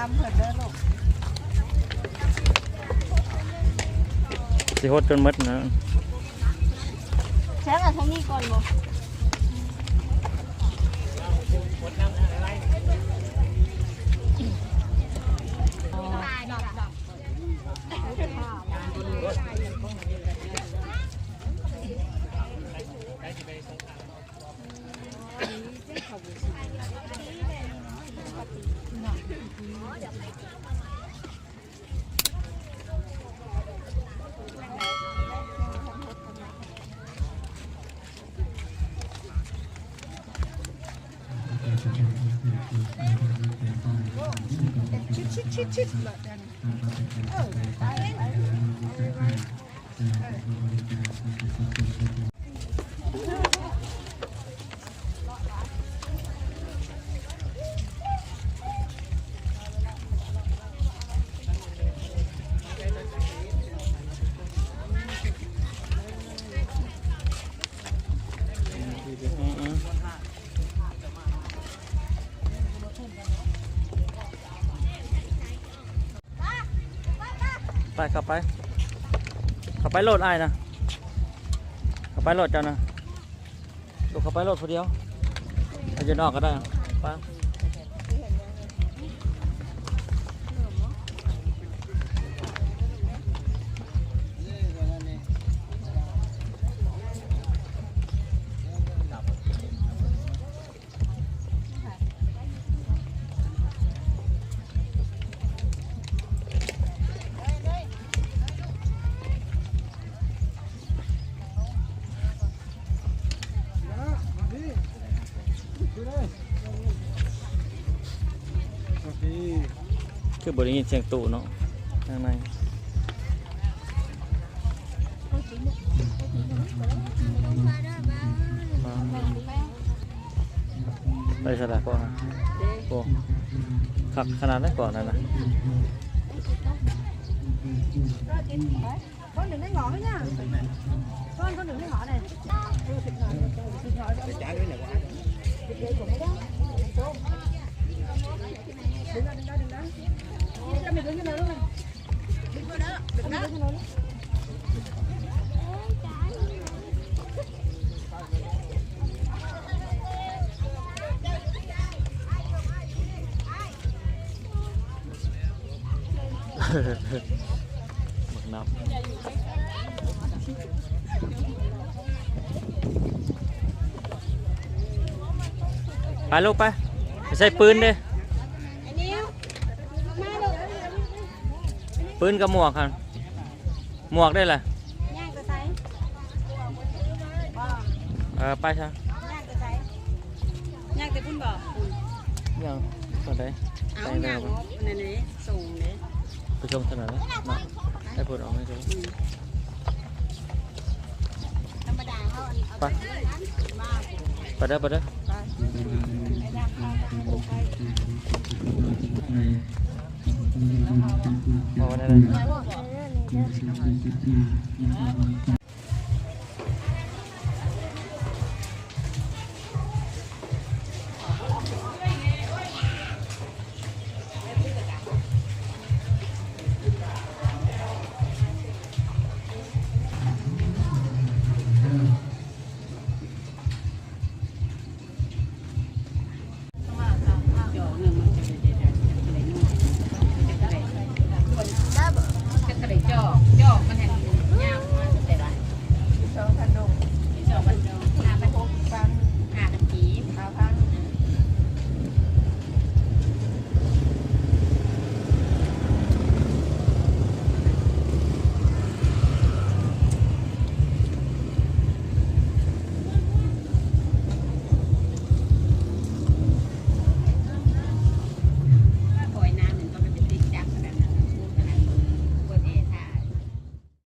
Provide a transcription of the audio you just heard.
ำเผิดเด้อลูกสิฮดจนมดนะแช่กับทางนี้ก่อนบ่ชิดแบบนั้นไปขับไปโหลดไอ้นะขับไปโหลดเจ้านะลูกขับไปโหลดคนเดียวอาจจะนอกก็ได้ไปคือบริยินเสียงตู่เนาะข้างในไปสลับก่อนนะโอ้ขับขนาดนั้นก่อนนะcon đừng đánh ngõ nữa nha con đừng đánh ngõ này thịt ngõ để trái cái này của mấy đó đừng đó cho mình đứng cái nào luôn đừng đó bậc nămไปลูกไปใส่ปืนดิปืนกับหมวกครับหมวกได้เลยไปใช่ย่างแต่พุ่นบ่ยังตอนไหนเอาย่างในนี้ส่งเนี่ยไปชมถนนแล้วมาให้พูดออกให้ดูธรรมดาเขาไปเด้อมาวันไหน